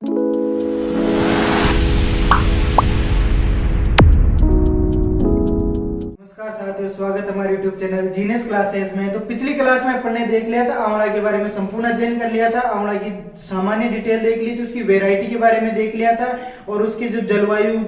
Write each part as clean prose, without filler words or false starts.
नमस्कार साथियों, स्वागत है हमारे YouTube चैनल जीनियस क्लासेस में। तो पिछली क्लास में अपन ने देख लिया था आंवला के बारे में, संपूर्ण अध्ययन कर लिया था, आंवला की सामान्य डिटेल देख ली थी, उसकी वैरायटी के बारे में देख लिया था और उसके जो जलवायु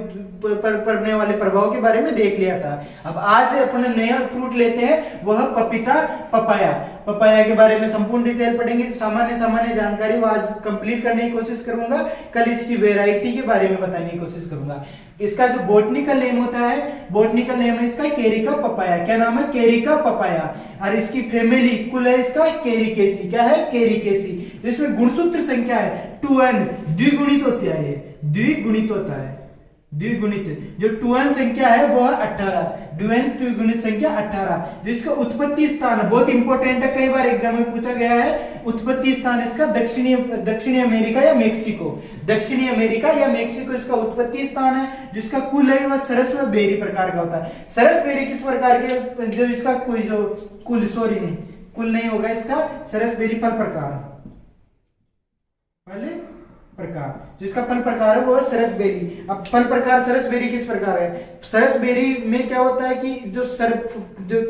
पर पड़ने वाले प्रभाव के बारे में देख लिया था। अब आज अपन नया फ्रूट लेते हैं, वह पपीता पपाया। पपाया के बारे में संपूर्ण डिटेल पढ़ेंगे, सामान्य जानकारी वो आज कंप्लीट करने की कोशिश करूंगा। कल इसकी वैरायटी के बारे में बताने की कोशिश करूंगा। इसका जो बोटनिकल नेम होता है, बोटनिकल नेम है इसका केरिका पपाया। क्या नाम है? केरिका पपाया। और इसकी फैमिली कुल है इसका केरिकेसी। क्या है? केरिकेसी। तो इसमें गुणसूत्र संख्या है 2n, द्विगुणित होता है, ये द्विगुणित होता है, द्विगुणित। जो 2n संख्या है वो है 18, 2n द्विगुणित संख्या 18। जिसका उत्पत्ति स्थान बहुत इंपॉर्टेंट है, कई बार एग्जाम में पूछा गया है। उत्पत्ति स्थान इसका दक्षिणी अमेरिका या मेक्सिको, दक्षिणी अमेरिका या मेक्सिको इसका उत्पत्ति स्थान है। जिसका कुल है वह सरस व बेरी प्रकार का होता है। सरस बेरी किस प्रकार के? जो इसका कुल कुल नहीं होगा इसका, सरस बेरी फल प्रकार, पहले प्रकार जिसका फल प्रकार है वो है सरस बेरी। अब फल प्रकार सरस बेरी किस प्रकार है? सरस बेरी में क्या होता है कि जो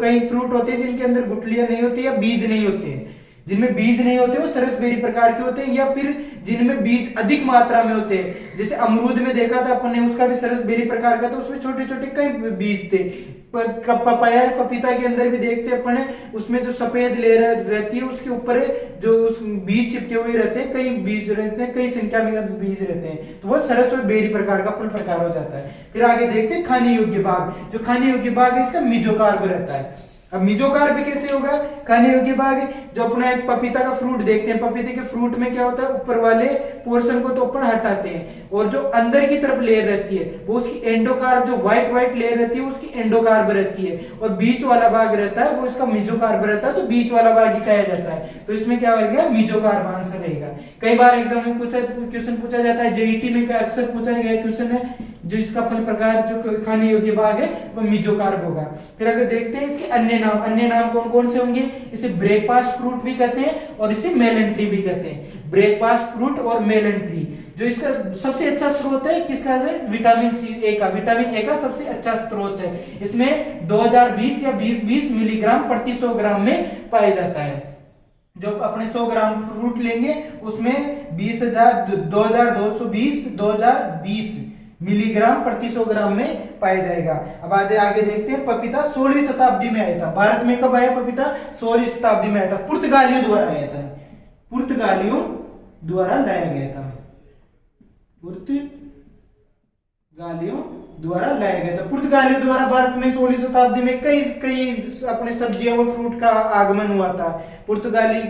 कई फ्रूट होते हैं जिनके अंदर गुठलियां नहीं होती या बीज नहीं होते हैं, जिनमें बीज नहीं होते वो सरस बेरी प्रकार के होते हैं, या फिर जिनमें बीज अधिक मात्रा में होते हैं। जैसे अमरूद में देखा था अपन ने, उसका भी सरस बेरी प्रकार का था, उसमें छोटे छोटे कई बीज थे। पपाया पपीता के अंदर भी देखते अपन है, उसमें जो सफेद लेयर रहती है उसके ऊपर जो उस बीज चिपके हुए रहते हैं, कई बीज रहते हैं, कई संख्या में बीज रहते हैं, तो वह सरस व बेरी प्रकार का फल प्रकार हो जाता है। फिर आगे देखते हैं खाने योग्य भाग। जो खाने योग्य भाग है इसका मेसोकार्प रहता है। अब मेसोकार्प कैसे होगा? खाने योग्य भाग जो अपना एक पपीता का फ्रूट देखते हैं, पपीते के फ्रूट में क्या होता है, ऊपर वाले पोर्शन को तो अपन हटाते हैं और जो अंदर की तरफ लेयर रहती है वो उसकी एंडोकार्प, जो व्हाइट लेयर रहती है उसकी एंडोकार्प रहती है, और बीच वाला भाग रहता है वो इसका मेसोकार्प रहता है, तो बीच वाला भाग ही कहा जाता है। तो इसमें क्या होगा? मेसोकार्प आंसर रहेगा। कई बार एग्जाम में क्वेश्चन पूछा जाता है, जेईटी में अक्सर पूछा गया क्वेश्चन है, जो इसका फल प्रकार जो खाने योग्य भाग है वो मेसोकार्प होगा। फिर अगर देखते हैं इसके अन्य नाम कौन कौन से होंगे? इसे ब्रेकफास्ट फ्रूट भी कहते हैं और इसे मेलन ट्री भी कहते हैं। ब्रेकफास्ट फ्रूट और मेलन ट्री। जो इसका सबसे अच्छा स्रोत है किसका है? विटामिन ए का सबसे अच्छा स्रोत है। इसमें 2020 या 20 मिलीग्राम प्रति 100 ग्राम में पाया जाता है। जो अपने 100 ग्राम फ्रूट लेंगे उसमें 2020 मिलीग्राम प्रति 100 ग्राम में पाया जाएगा। अब आगे देखते हैं, पपीता 16वीं शताब्दी में आया था। भारत में कब आया पपीता? 16वीं शताब्दी में आया था, पुर्तगालियों द्वारा आया था, पुर्तगालियों द्वारा लाया गया था, पुर्तगालियों द्वारा लाया गया था। पुर्तगालियों द्वारा भारत में 16वीं शताब्दी में कई अपने सब्जियां और फ्रूट का आगमन हुआ था। पुर्तगाली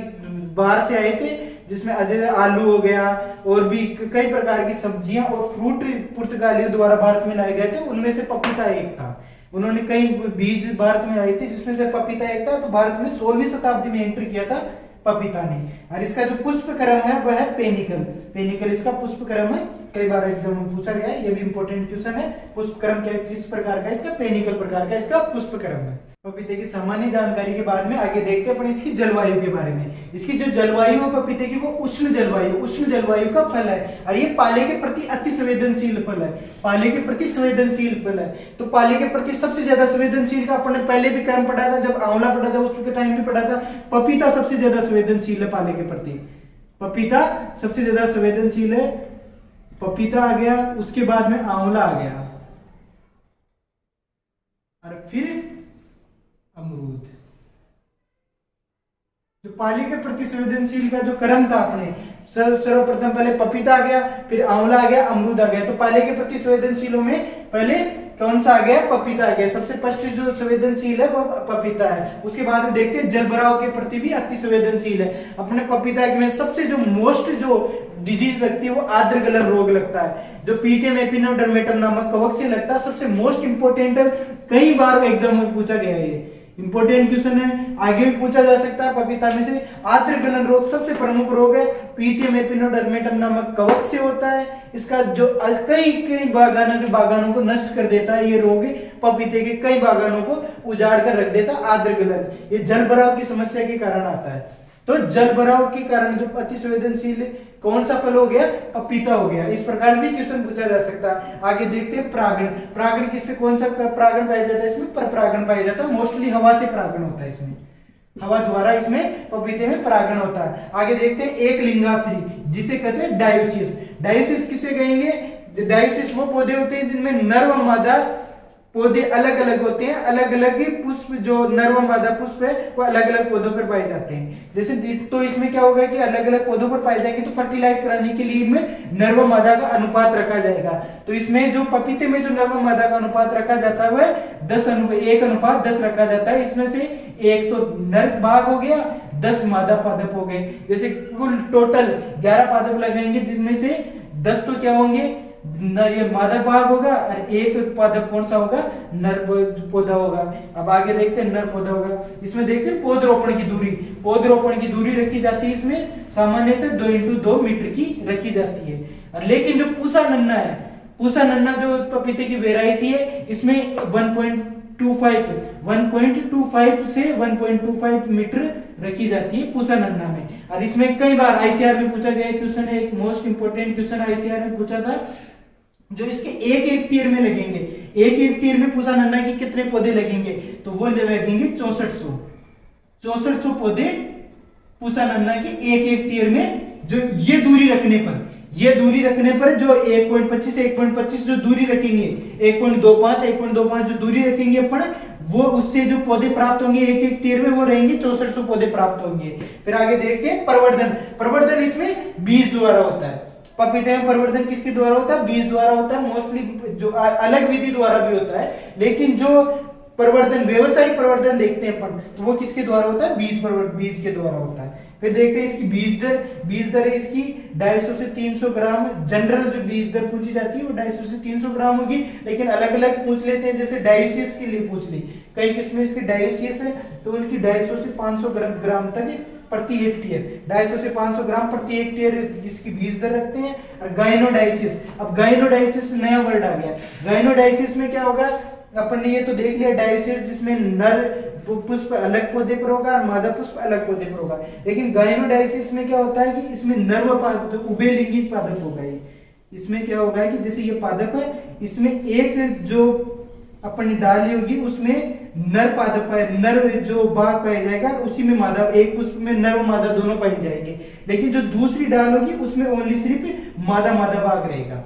बाहर से आए थे, जिसमें आलू हो गया और भी कई प्रकार की सब्जियां और फ्रूट पुर्तगालियों द्वारा भारत में लाए गए थे। उनमें से पपीता एक था। उन्होंने कई बीज भारत में लाए थे जिसमें से पपीता एक था। तो भारत में 16वीं शताब्दी में एंट्री किया था पपीता ने। और इसका जो पुष्प क्रम है वह है पेनिकल इसका पुष्प क्रम है। कई बार एग्जाम में पूछा गया है, ये भी इंपॉर्टेंट क्वेश्चन है। पुष्प क्रम किस प्रकार का? इसका पेनिकल प्रकार का इसका पुष्प क्रम है। पपीते की सामान्य जानकारी के बाद में आगे देखते हैं अपन इसकी जलवायु के बारे में। इसकी जो जलवायु है पपीते की वो उष्ण जलवायु का फल है, और ये पाले के प्रति अति संवेदनशील फल है। पाले के प्रति संवेदनशील फल है। तो पाले के प्रति सबसे ज्यादा संवेदनशील का अपन ने पहले भी क्रम पढ़ा था, जब आंवला पढ़ा था उसके टाइम भी पढ़ा था। पपीता सबसे ज्यादा संवेदनशील है पाले के प्रति। पपीता सबसे ज्यादा संवेदनशील है। पपीता आ गया, उसके बाद में आंवला आ गया, और फिर अमरूद। जो पाले के प्रति संवेदनशील का जो क्रम था अपने, सर्वप्रथम पहले पपीता आ गया, फिर आंवला आ गया, अमरूद आ गया। तो पाले के प्रति संवेदनशीलों में पहले कौन सा आ गया? पपीता आ गया। सबसे फर्स्ट जो संवेदनशील है वो पपीता है। उसके बाद में देखते हैं जलभराव के प्रति भी अति संवेदनशील है। अपने पपीता में सबसे जो मोस्ट जो डिजीज लगती है वो आर्द्र गलन रोग लगता है, जो पीटियम एपिडर्मेटम नामक कवक से लगता है। सबसे मोस्ट इंपोर्टेंट है, कई बार एग्जाम में पूछा गया है, ये इंपोर्टेंट क्वेश्चन है, आगे भी पूछा जा सकता है। पपीता में से आर्द्र गलन रोग सबसे प्रमुख रोग है, पीटियम एपिडर्मेटम नामक कवक से होता है। इसका जो कई बागानों को नष्ट कर देता है ये रोग, पपीते के कई बागानों को उजाड़ कर रख देता है। आर्द्र गलन ये जल भराव की समस्या के कारण आता है। तो जल भराव के कारण जो अति संवेदनशील कौन सा फल हो गया, पपीता हो गया। इस प्रकार भी क्वेश्चन पूछा जा सकता है। आगे देखते हैं परागण। परागण किससे, कौन सा परागण पाया जाता है इसमें, पर परागण पाया जाता है। मोस्टली हवा से परागण होता है इसमें, हवा द्वारा इसमें पपीते में परागण होता है। आगे देखते हैं एक लिंगाश्री, जिसे कहते हैं डायोसिस। डायोसिस किसे कहेंगे, डायोसिस वो पौधे होते हैं जिनमें नर व मादा पौधे अलग अलग होते हैं। अलग अलग पुष्प, जो नर व मादा पुष्प है वो अलग अलग पौधों पर पाए जाते हैं। जैसे तो इसमें क्या होगा कि अलग अलग पौधों पर पाए जाएंगे, तो फर्टिलाइज कराने के लिए इनमें नर व मादा का अनुपात रखा जाएगा। तो इसमें जो पपीते में जो नर व मादा का अनुपात रखा जाता है वह 1:10 रखा जाता है। इसमें से एक तो नर भाग हो गया, 10 मादा पादप हो गए। जैसे कुल टोटल 11 पादप लगाएंगे, जिसमें से 10 तो क्या होंगे, ये मादा भाग होगा, और एक पादप कौन सा होगा, नर पौधा होगा। अब आगे देखते हैं नर पौधा होगा। इसमें देखते हैं पौधरोपण की दूरी। पौधरोपण की दूरी रखी जाती है इसमें सामान्यतः 2x2 मीटर की रखी जाती है। लेकिन जो पूसा नन्ना है, पूसा नन्ना जो पपीते की वेराइटी है, इसमें 1.25 से 1.25 मीटर रखी जाती है पूसा नन्ना में। और इसमें कई बार आईसीआर में पूछा गया क्वेश्चन है, एक मोस्ट इंपोर्टेंट क्वेश्चन आईसीआर में पूछा था, जो इसके एक हेक्टेयर में लगेंगे। एक हेक्टेयर में पूसा नन्ना के कितने पौधे लगेंगे, तो वो लगेंगे 6400 पौधे पूसा नन्ना के एक हेक्टेयर में। जो ये दूरी रखने पर जो 1.25 जो दूरी रखेंगे, 1.25 जो दूरी रखेंगे अपन, वो उससे जो पौधे प्राप्त होंगे एक हेक्टेयर में, वो रहेंगे 6400 पौधे प्राप्त होंगे। फिर आगे देखते हैं प्रवर्धन। प्रवर्धन इसमें बीज द्वारा होता है। पपीते में प्रवर्धन किसके द्वारा होता है, बीज द्वारा होता है। मोस्टली जो अलग विधि द्वारा भी होता है, लेकिन जो प्रवर्धन, व्यवसायिक प्रवर्धन देखते हैं अपन, तो वो किसके द्वारा होता है, बीज के द्वारा होता है। फिर देखते हैं इसकी बीज दर है इसकी 250 से 300 ग्राम। जनरल जो बीज दर पूछी जाती है वो 250 से 300 ग्राम होगी, लेकिन अलग अलग पूछ लेते हैं। जैसे डायोसिस के लिए पूछ ली, कई किस्में इसकी डायोसिस है, तो उनकी 250 से 500 ग्राम तक प्रति हेक्टेयर, 250 से 500 ग्राम प्रति हेक्टेयर इसकी बीज दर रखते हैं। और गाइनोडाइसिस, अब गाइनोडाइसिस नया वर्ड आ गया। गाइनोडाइसिस में क्या होगा, अपन ने ये तो देख लिया डायोसिस जिसमें नर पुष्प अलग पौधे पर होगा और मादा पुष्प अलग पौधे पर होगा। लेकिन गाइनोडाइसिस में क्या होता है कि इसमें नर व पादप, उभयलिंगी पादप होगा। इसमें क्या होगा कि जैसे ये पादप है, इसमें एक जो अपन डाली होगी उसमें नर पादप है, नर जो भाग पाया जाएगा, उसी में मादा, एक पुष्प में नर व मादा दोनों पाए जाएंगे। लेकिन जो दूसरी डाल होगी उसमें ओनली सिर्फ मादा भाग रहेगा।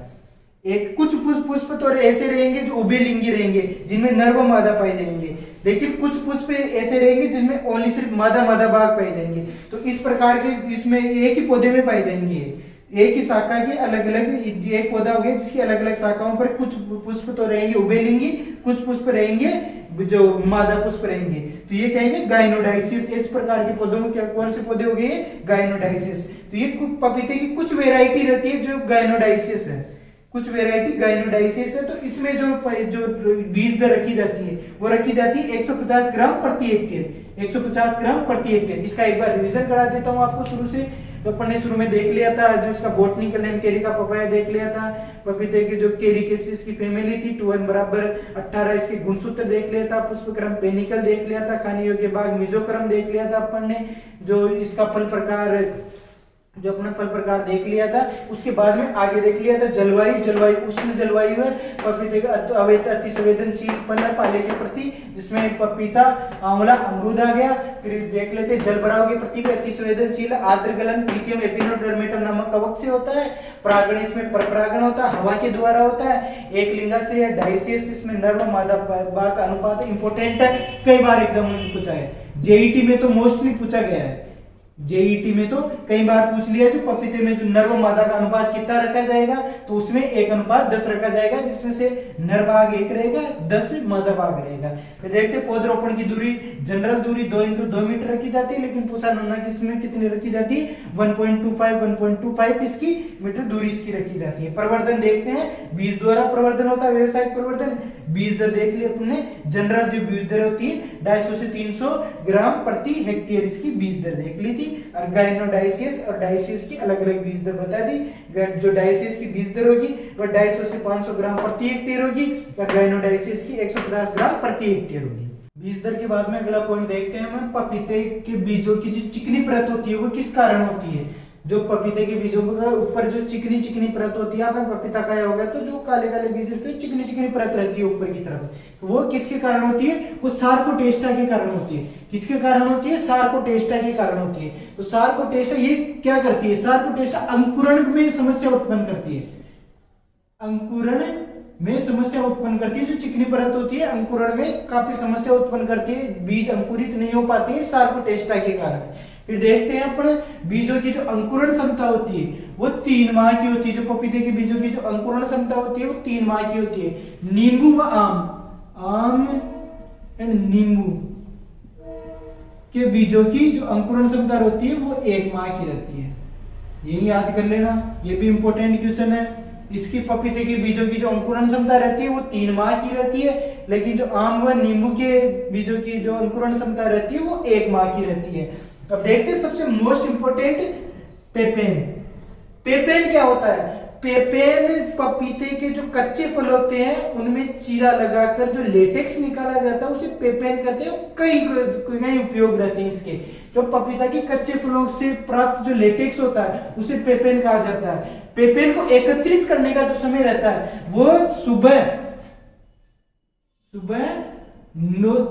एक कुछ पुष्प तो ऐसे रहेंगे जो उभयलिंगी रहेंगे, जिनमें नर व मादा पाए जाएंगे। लेकिन कुछ पुष्प ऐसे रहेंगे जिनमें ओनली सिर्फ मादा भाग पाए जाएंगे। तो इस प्रकार के इसमें एक ही पौधे में पाए जाएंगे, एक ही शाखा के अलग अलग, एक पौधा हो गया जिसकी अलग अलग शाखाओं पर कुछ पुष्प तो रहेंगे उभयलिंगी, कुछ पुष्प रहेंगे जो मादा पुष्प रहेंगे। तो ये कहेंगे गाइनोडाइसिस। इस प्रकार के पौधों में क्या, कौन से पौधे हो गए, गाइनोडाइसिस। तो ये पपीते की कुछ वेराइटी रहती है जो गाइनोडाइसिस है, कुछ वेराइटी गाइनोडाइसिस है। तो इसमें जो बीज दर रखी जाती है वो रखी जाती है 150 ग्राम प्रति हेक्टेयर, 150 ग्राम प्रति हेक्टेयर। इसका एक बार रिवीजन करा देता हूँ आपको शुरू से। तो अपन ने शुरू में देख लिया था जो इसका बॉटनिकल नेम केरिका पपाया देख लिया था। पपीते की जो केरिकेसिस की फैमिली थी 2n बराबर 18, इसके गुणसूत्र देख लिया था। पुष्पक्रम पेनिकल देख लिया था। खाने योग्य भाग मिजोक्रम देख लिया था अपन ने। जो इसका फल प्रकार, जो अपना फल प्रकार देख लिया था। उसके बाद में आगे देख लिया था जलवायु उष्ण जलवायु है पपीते का अति संवेदनशील है पाले के प्रति, जिसमें पपीता, आंवला, अमरूद आ गया। फिर देख लेते जल भराव के प्रति भी अति संवेदनशील है। आर्द्र गलन पीथियम एपिनोडर्मेटम नामक कवक से होता है। परागण इसमें परपरागण होता है, हवा के द्वारा होता है। एक लिंगाश्रय है डायोसिस, इसमें नर व मादा भाग का अनुपात इंपोर्टेंट है, कई बार एग्जाम में पूछा है। जेईटी में तो मोस्टली पूछा गया है, जेईटी में तो कई बार पूछ लिया जो पपीते में जो नर व मादा का अनुपात कितना रखा जाएगा, तो उसमें 1:10 रखा जाएगा, जिसमें से नर भाग 1 रहेगा, 10 मादा भाग रहेगा। फिर देखते पौधरोपण की दूरी, जनरल दूरी 2x2 मीटर रखी जाती है, लेकिन पूसा नन्ना किसमें कितनी रखी जाती है, 1.25 इसकी मीटर दूरी इसकी रखी जाती है। प्रवर्धन देखते हैं, बीज द्वारा प्रवर्धन होता है, व्यवसायिक प्रवर्धन। बीज दर देख लिया तुमने, जनरल जो बीज दर होती है 250 से 300 ग्राम प्रति हेक्टेयर इसकी बीज दर देख ली थी। और गाइनोडाइसिस और डायोसिस की अलग अलग बीज दर बता दी। जो डायोसिस की बीज दर होगी वह 250 से 500 ग्राम प्रति हेक्टेयर होगी, और गाइनोडाइसिस की 150 ग्राम प्रति हेक्टेयर होगी। बीज दर के बाद में अगला पॉइंट देखते हैं हम, पपीते के बीजों की जो चिकनी परत होती है वो किस कारण होती है। जो पपीते के बीजों के ऊपर जो चिकनी चिकनी परत होती है, आपने पपीता खाया होगा तो जो काले काले बीज रहते हैं चिकनी चिकनी परत रहती है ऊपर की तरफ, तो वो किसके कारण होती है, वो सार्कोटेस्टा के कारण होती है। किसके कारण होती है, सार्कोटेस्टा के कारण होती है। तो सार्कोटेस्टा ये क्या करती है, सार्कोटेस्टा अंकुरण में समस्या उत्पन्न करती है, अंकुरण में समस्या उत्पन्न करती है। जो चिकनी परत होती है अंकुरण में काफी समस्या उत्पन्न करती है, बीज अंकुरित नहीं हो पाते हैं सार्कोटेस्टा के कारण। फिर देखते हैं अपन बीजों की जो अंकुरण क्षमता होती है वो 3 माह की होती है। जो पपीते के बीजों की जो अंकुरण क्षमता होती है वो 3 माह की होती है। नींबू व आम एंड नींबू के बीजों की जो अंकुरण क्षमता होती है वो 1 माह की रहती है। यही याद कर लेना, ये भी इंपॉर्टेंट क्वेश्चन है। इसकी पपीते के बीजों की जो अंकुरण क्षमता रहती है वो 3 माह की रहती है, लेकिन जो आम व नींबू के बीजों की जो अंकुरण क्षमता रहती है वो 1 माह की रहती है। अब देखते हैं सबसे मोस्ट इंपोर्टेंट पेपेन। पेपेन क्या होता है, पेपेन पपीते के जो कच्चे फल होते हैं उनमें चीरा लगाकर जो लेटेक्स निकाला जाता है उसे पेपेन कहते हैं। कई उपयोग रहते हैं इसके। जो पपीता के कच्चे फलों से प्राप्त जो लेटेक्स होता है उसे पेपेन कहा जाता है। पेपेन को एकत्रित करने का जो समय रहता है वो सुबह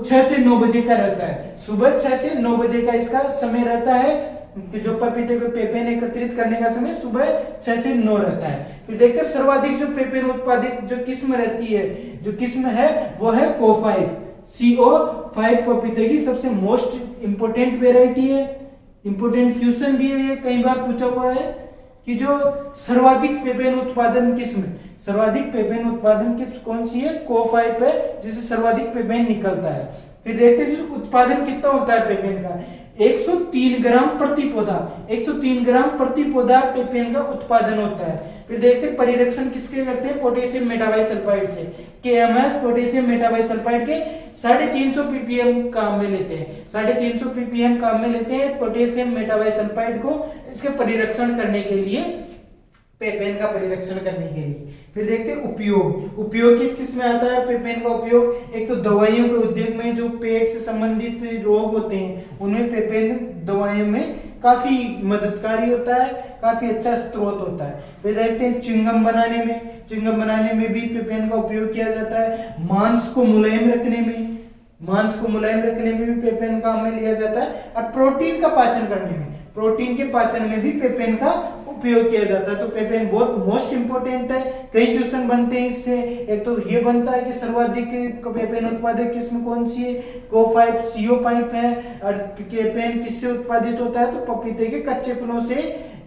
6 से 9 बजे का रहता है। सुबह 6 से 9 बजे का इसका समय रहता है कि जो पपीते को पेपेन एकत्रित करने का समय सुबह 6 से 9 रहता है। फिर देखते हैं सर्वाधिक जो पेपेन उत्पादित जो किस्म रहती है, जो किस्म है वो है CO5। CO5 पपीते की सबसे मोस्ट इंपोर्टेंट वेराइटी है। इंपोर्टेंट क्वेश्चन भी है, ये कई बार पूछा हुआ है कि जो सर्वाधिक पेपेन उत्पादन किस्म, सर्वाधिक पेपेन उत्पादन किस्म कौन सी है, CO5 है, जिससे सर्वाधिक पेपेन निकलता है। फिर देखते हैं जो उत्पादन कितना होता है पेपेन का, 103 ग्राम प्रति पौधा, 103 ग्राम प्रति पौधा पेपेन का उत्पादन होता है। फिर देखते हैं परिरक्षण किसके करते हैं, पोटेशियम मेटाबाइसल्फाइड से। KMS पोटेशियम मेटाबाइसल्फाइड के 350 ppm काम में लेते हैं, 350 ppm काम में लेते हैं पोटेशियम मेटाबाइसल्फाइड को इसके परिरक्षण करने के लिए, पेपेन का परिरक्षण करने के लिए। फिर देखते हैं उपयोग किस किस में आता है पेपेन का उपयोग। एक तो दवाइयों के उद्योग में जो पेट से संबंधित रोग होते हैं उनमें पेपेन दवाइयों में काफी मददकारी होता है, काफी अच्छा स्रोत होता है। फिर देखते हैं च्युइंगम बनाने में भी पेपेन का उपयोग किया जाता है। मांस को मुलायम रखने में भी पेपेन काम में लिया जाता है। और प्रोटीन के पाचन में भी पेपेन का उपयोग किया जाता है। तो पेपेन बहुत मोस्ट इंपोर्टेंट है। कई क्वेश्चन बनते हैं इससे। एक तो ये बनता है कि सर्वाधिक पेपेन उत्पादक किस्म कौन सी है, CO5 है। और पेपेन किससे उत्पादित होता है, तो पपीते के कच्चे फलों से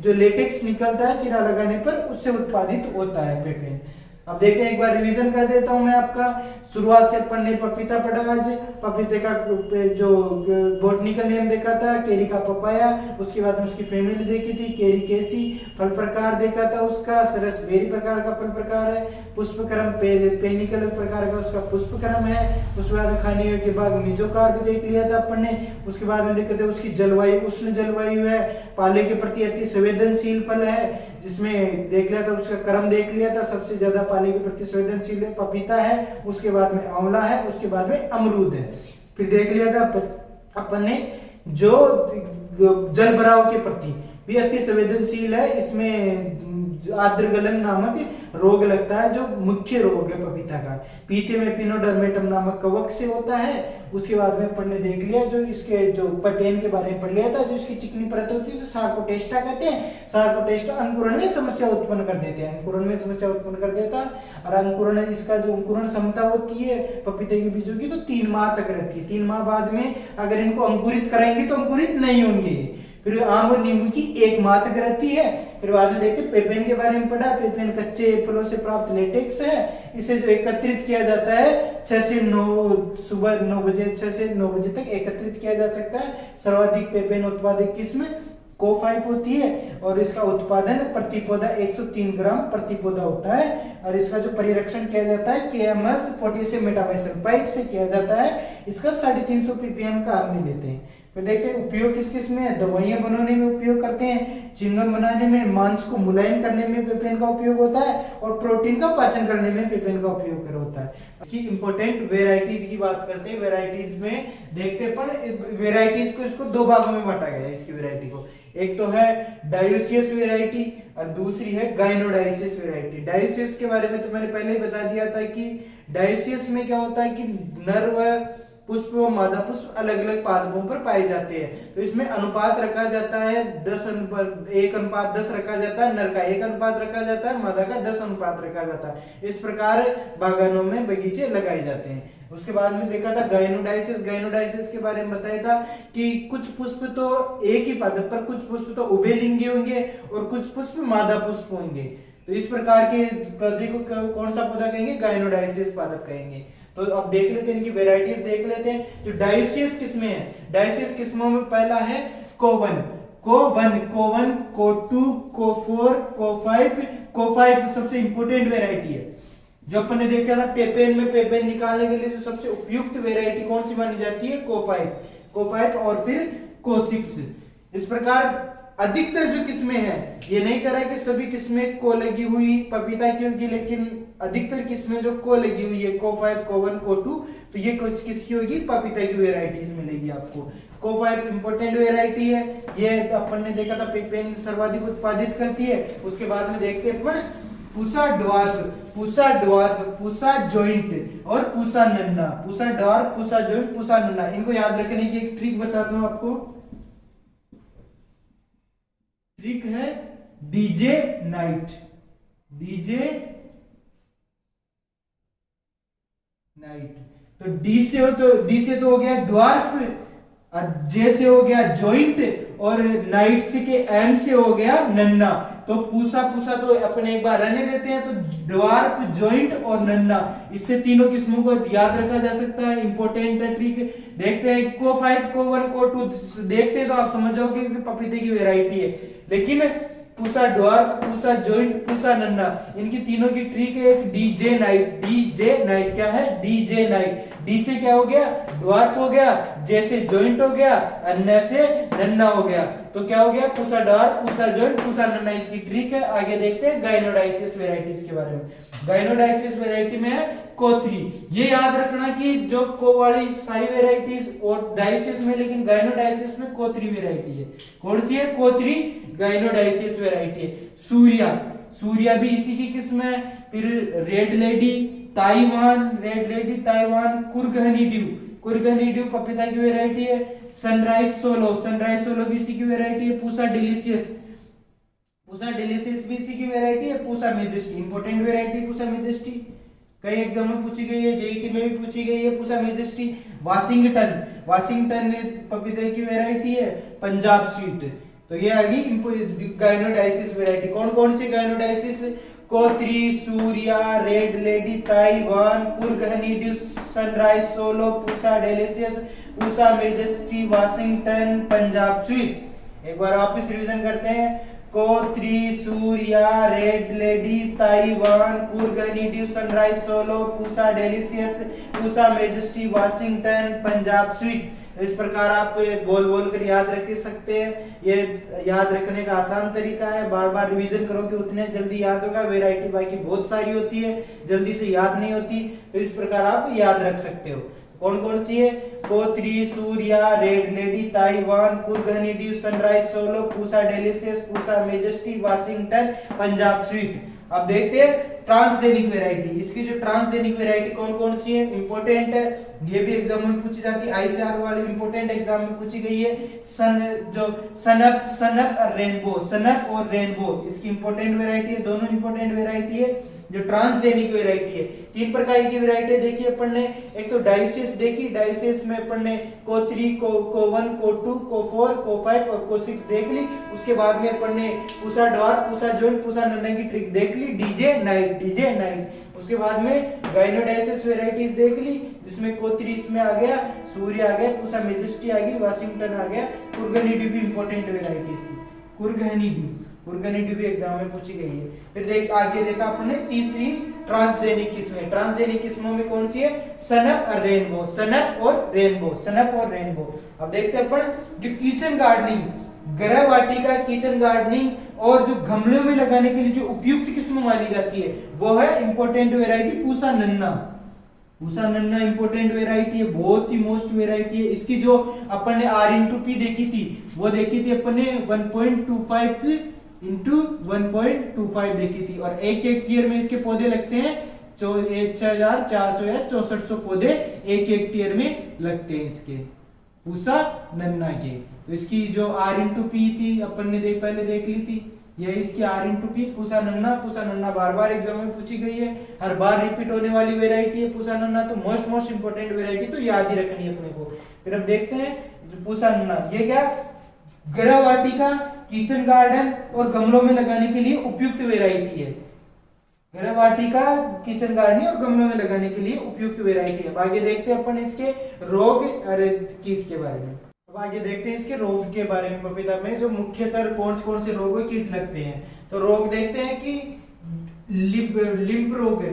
जो लेटेक्स निकलता है चीरा लगाने पर उससे उत्पादित होता है पेपेन। अब देखते हैं, एक बार रिवीजन कर देता हूं मैं आपका। शुरुआत से अपन ने पपीता पढ़ा आज। पपीते का जो बॉटनिकल नेम देखा था केरी का पपाया, उसके बाद में उसकी फैमिली देखी थी केरी केसी। फल प्रकार देखा था उसका सरसबेरी प्रकार का फल प्रकार है। पुष्पक्रम पेनिकल प्रकार का उसका पुष्पक्रम है। उसके बाद में खाने योग्य भाग मिजोकार भी देख लिया था अपन ने। उसके बाद में देखते थे उसकी जलवायु उष्ण जलवायु है, पाले के प्रति अति संवेदनशील फल है, जिसमें देख लिया था उसका क्रम देख लिया था। सबसे ज्यादा पाले के प्रति संवेदनशील पपीता है, उसके बाद में आंवला है, उसके बाद में अमरूद है। फिर देख लिया था अपन ने जो जल भराव के प्रति भी अति संवेदनशील है। इसमें आर्द्रगलन नामक रोग लगता है जो मुख्य रोग है पपीता का। पीते में पिनोडर्मेटम नामक कवक से होता है। उसके बाद में अपन ने देख लिया जो इसके जो पेपेन के बारे में पढ़ लिया था, जो इसकी चिकनी परत होती है उसे सार्कोटेस्टा कहते हैं। सार्कोटेस्टा अंकुरण में समस्या उत्पन्न कर देते हैं, अंकुरण में समस्या उत्पन्न कर देता है। और अंकुरण इसका जो अंकुरण क्षमता होती है पपीते के बीजों की तो 3 माह तक रहती है। 3 माह बाद में अगर इनको अंकुरित कराएंगे तो अंकुरित नहीं होंगे। फिर आम और नींबू की 1 माह तक रहती है। फिर बाद में देखते पेपेन के बारे में पढ़ा। पेपेन कच्चे फलों से प्राप्त लेटेक्स है, इसे जो एकत्रित किया जाता है 6 से 9 सुबह 9 बजे 6 से 9 बजे तक एकत्रित किया जा सकता है। सर्वाधिक पेपेन उत्पादक किस्म CO5 होती है और इसका उत्पादन प्रति पौधा 103 ग्राम प्रति पौधा होता है। और इसका जो परिरक्षण किया जाता है KMS पोटेशियम मेटाबाइसल्फाइड से किया जाता है। इसका 350 ppm का आम में लेते हैं। फिर देखते हैं उपयोग किस किस में है। दवाइयां बनाने में उपयोग करते हैं, चिंगम बनाने में, मांस को मुलायम करने में पेपेन का उपयोग होता है, और प्रोटीन का पाचन करने में पेपेन का उपयोग होता है। इसकी इंपॉर्टेंट वेराइटीज की बात करते हैं। वेराइटीज में देखते हैं, पर वेराइटीज को इसको दो भागों में बांटा गया है इसकी वेराइटी को। एक तो है डायोसियस वेराइटी और दूसरी है गाइनोडाइसियस वेराइटी। डायोसियस के बारे में तो मैंने पहले ही बता दिया था कि डायोसियस में क्या होता है कि नर व पुष्प व मादा पुष्प अलग अलग पादपों पर पाए जाते हैं। तो इसमें अनुपात रखा जाता है 1:10 रखा जाता है, नर का 1 अनुपात रखा जाता है, मादा का 10 अनुपात रखा जाता है। इस प्रकार बागानों में बगीचे लगाए जाते हैं। उसके बाद में देखा था गाइनोडाइसिस। गाइनोडाइसिस के बारे में बताया था कि कुछ पुष्प तो एक ही पादप पर, कुछ पुष्प तो उभयलिंगी होंगे और कुछ पुष्प मादा पुष्प होंगे। तो इस प्रकार के पौधे को कौन सा पौधा कहेंगे? गाइनोडाइसिस पादप कहेंगे। तो अब देख लेते हैं, इनकी वेराइटीज देख लेते हैं। जो डायोसियस किस्में हैं, डायोसियस किस्मों में पहला है को1, को2, को4, को5 सबसे इंपोर्टेंट वेराइटी है। जो अपन ने देखा था पेपेन में, पेपेन निकालने के लिए जो सबसे उपयुक्त वेराइटी कौन सी मानी जाती है? को5 और फिर को6। इस प्रकार अधिकतर जो किस्में हैं, ये नहीं कह रहा है कि सभी किस्में को लगी हुई पपीता की होगी, लेकिन अधिकतर किस्में जो को लगी हुई है, को5, को1, को2, तो ये किसकी होगी? पपीता की वेराइटीज मिलेगी आपको। को5 इंपोर्टेंट वेराइटी है। ये अपन ने देखा था पेपेन सर्वाधिक उत्पादित करती है। उसके बाद में देखते हैं अपन पूसा ड्वार्फ, पूसा जॉइंट और पूसा नन्ना। पूसा ड्वार्फ, पूसा जॉइंट, पूसा नन्ना, इनको याद रखने की एक ट्रिक बताता हूं आपको। ट्रिक है डीजे नाइट। तो डी से तो हो गया ड्वार्फ, जे से हो गया जॉइंट, और नाइट से के एन से हो गया नन्ना। तो पूसा तो अपने एक बार रहने देते हैं। तो ड्वार्फ, जॉइंट और नन्ना, इससे तीनों किस्मों को याद रखा जा सकता है। इंपॉर्टेंट ट्रिक देखते हैं। को5, को1, को2 देखते हैं तो आप समझ जाओगे कि पपीते की वेराइटी है। लेकिन पूसा ड्वार्फ, पूसा जॉइंट, पूसा नन्ना, इनकी तीनों की ट्रिक है एक डीजे नाइट। क्या है? DJ night. डी से क्या हो गया? ड्वार्फ हो गया, जे से जॉइंट हो गया, अन्य से नन्ना हो गया। तो क्या हो गया? पूसा ड्वार्फ, पूसा जॉइंट, पूसा नन्ना, इसकी ट्रिक है। आगे देखते हैं गाइनोडाइसिस वेराइटीज के बारे में। गाइनोडाइसिस वेराइटी में है को3। ये याद रखना कि जो को वाली सारी वेराइटीज और डाइसिस में, लेकिन गाइनोडाइसिस में को3 वेराइटी है। कौन सी है? को3 गाइनोडाइसिस वेराइटी है। सूर्या भी इसी की किस्म है। फिर red lady Taiwan, Coorg honey due पपीता की वेराइटी है। सनराइज सोलो भी इसी की वेराइटी है। पूसा डिलीशियस भी इसी की वेराइटी है। Pusa majesty important variety, Pusa majesty कई एग्जाम में पूछी गई है, जेईटी में भी पूछी गई है। पूसा मेजेस्टी। वाशिंगटन पपीते की वेराइटी है। पंजाब स्वीट। तो ये आ गई गाइनोडाइसिस वेराइटी। कौन सी गाइनोडाइसिस? को3, Surya, red lady, Taiwan, Coorg honey dew, sunrise solo, Pusa delicious, Pusa majesty, Washington, Punjab sweet. एक बार वापस रिवीजन करते हैं। को3, Surya, red lady, Taiwan, Coorg honey dew, sunrise solo, Pusa delicious, Pusa majesty, Washington, Punjab sweet. इस प्रकार आप बोल कर याद रख सकते हैं। ये याद रखने का आसान तरीका है। बार बार रिवीजन करोगे उतने जल्दी याद होगा। वेराइटी बाकी बहुत सारी होती है, जल्दी से याद नहीं होती। तो इस प्रकार आप याद रख सकते हो। कौन सी है? को3, Surya, red lady, Taiwan, Coorg honey dew, sunrise solo, Pusa delicious, Pusa majesty, Washington, Punjab sweet. अब देखते हैं ट्रांसजेनिक वेराइटी। इसकी जो ट्रांसजेनिक वेराइटी कौन सी है? इंपोर्टेंट है, ये भी एग्जाम में पूछी जाती है। आईसीआर वाली इंपोर्टेंट एग्जाम में पूछी गई है। सनप और रेनबो इसकी इंपोर्टेंट वेराइटी है। दोनों इंपोर्टेंट वेराइटी है। जो ट्रांसजेनिक वेराइटी है, 3 प्रकार की वेराइटी देखी अपन ने। एक तो डाइसिस देखी, डाइसिस में अपन ने को3, को1, को2, को4, को5 और को6 देख ली। उसके बाद में अपन ने पूसा ड्वार्फ, पूसा जॉइंट, पूसा नन्ना की ट्रिक देख ली, डीजे नाइट। उसके बाद में गाइनोडाइसिस वेराइटीज देख ली, जिसमें को3 इसमें आ गया, सूर्य आ गया, पूसा मेजेस्टी आ गई, वाशिंगटन आ गया, कुर्ग हनी ड्यू भी important varieties. Coorg honey dew उर्गेनिडी भी एग्जाम में पूछी गई है। फिर देख आगे देखा अपने तीसरी ट्रांसजेनिक किस्में। ट्रांसजेनिक किस्मों में कौन सी है? सनप और रेनबो, सनप और रेनबो, सनप और रेनबो। अब देखते हैं अपन जो किचन गार्डनिंग, गृह वाटिका, किचन गार्डनिंग और जो गमलों में लगाने के लिए जो उपयुक्त किस्म मानी जाती है वो है इंपोर्टेंट वेराइटी पूसा नन्ना। पूसा नन्ना इंपोर्टेंट वेराइटी है, बहुत ही मोस्ट वेराइटी है। इसकी जो अपन ने R/P देखी थी वो देखी थी अपन ने 1.25 इंटू 1.25 देखी थी, और एक ईयर में इसके पौधे लगते हैं 6400 या 6400 पौधे एक ईयर में लगते हैं इसके पूसा नन्ना के। तो इसकी जो R/P थी अपन ने पहले देख ली थी, ये इसकी R/P पूसा नन्ना बार बार एग्जाम में पूछी गई है, हर बार रिपीट होने वाली वेराइटी है पूसा नन्ना, तो मोस्ट इंपोर्टेंट वेराइटी तो याद ही रखनी है अपने को। फिर अब देखते हैं पूसा नन्ना, ये क्या गृह वाटिका, किचन गार्डन और गमलों में लगाने के लिए उपयुक्त वेराइटी है। गृह वाटिका, किचन गार्डनिंग और गमलों में लगाने के लिए उपयुक्त वेराइटी है। आगे देखते हैं अपन इसके रोग और कीट के बारे में। अब आगे देखते हैं इसके रोग के बारे में। पपीता में जो मुख्यतः कौन से रोग कीट लगते हैं, तो रोग देखते हैं कि लिम्फ रोग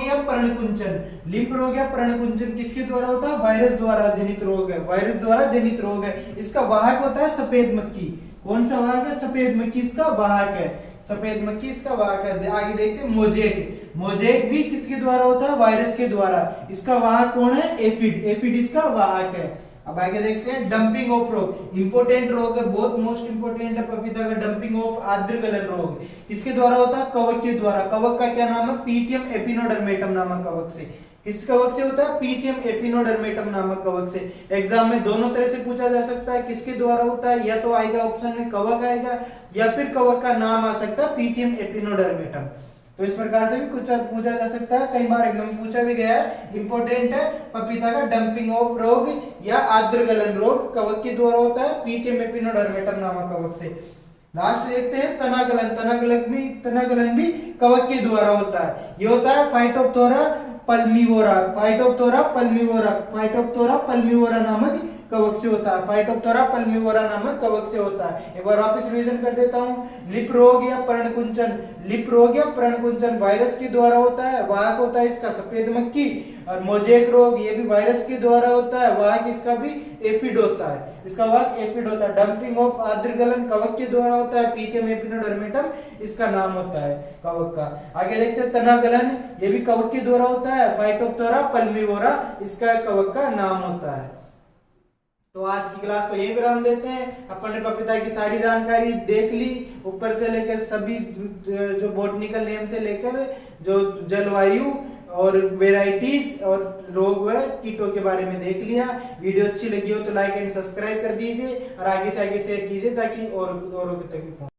या पर्णकुंचन। लिम्फ रोग या पर्णकुंचन किसके द्वारा होता है? वायरस द्वारा जनित रोग है, वायरस द्वारा जनित रोग है। इसका वाहक होता है सफेद मक्खी। कौन सा वाहक है? सफेद मक्खी इसका वाहक है, सफेद मक्खी इसका वाहक है। आगे देखते हैं मोजेक। मोजेक भी किसके द्वारा होता है? वायरस के द्वारा। इसका वाहक कौन है? एफिड। एफिड इसका वाहक है। अब आगे देखते हैं डंपिंग ऑफ रोग। इंपोर्टेंट रोग है, बहुत मोस्ट इंपोर्टेंट है पपीता का डंपिंग ऑफ आर्द्र गलन रोग। किसके द्वारा होता है? कवक के द्वारा। कवक का क्या नाम है? पीथियम एपिनोडर्मेटम नामक कवक से। किस कवक से होता है? पीथियम एपिनोडर्मेटम नामक कवक से। एग्जाम में दोनों तरह से पूछा जा सकता है, किसके द्वारा होता है? या तो आएगा ऑप्शन में कवक आएगा, या फिर कवक का नाम आ सकता है पीथियम एपिनोडर्मेटम। तो इस प्रकार से भी कुछ पूछा जा सकता है, कई बार एग्जाम में पूछा भी गया है। इंपोर्टेंट है पपीता का डंपिंग ऑफ रोग या आर्द्र गलन रोग कवक के द्वारा होता है पीथियम एपिनोडर्मेटम नामक कवक से। लास्ट देखते हैं तनागलन। तनागलन भी कवक के द्वारा होता है। ये होता है फाइटोप्थोरा पल्मिवोरा, फाइटोप्थोरा पल्मिवोरा, फाइटोप्थोरा पल्मिवोरा नामक कवक से होता है। फाइटोप्थोरा पल्मिवोरा नामक कवक से होता है। एक बार वापस रिवीजन कर देता हूं। लिप रोग या पर्णकुंचन, लिप रोग या पर्णकुंचन वायरस के द्वारा होता है, वाहक होता है इसका सफेद मक्खी। और मोजेक रोग ये भी वायरस के द्वारा होता है, वाहक इसका भी एफिड होता है, इसका वाहक एफिड होता है। डंपिंग ऑफ आर्द्र गलन कवक के द्वारा होता है, पीथियम एपिनोडर्मेटम इसका नाम होता है कवक का। आगे देखते हैं तनागलन, ये भी कवक के द्वारा होता है, फाइटोप्थोरा पल्मिवोरा इसका कवक का नाम होता है। तो आज की क्लास को यहीं विराम देते हैं। अपन ने पपीता की सारी जानकारी देख ली, ऊपर से लेकर सभी जो बॉटनिकल नेम से लेकर जो जलवायु और वेराइटीज और रोग व कीटों के बारे में देख लिया। वीडियो अच्छी लगी हो तो लाइक एंड सब्सक्राइब कर दीजिए और आगे से आगे शेयर कीजिए ताकि और औरों तक भी पहुंचे।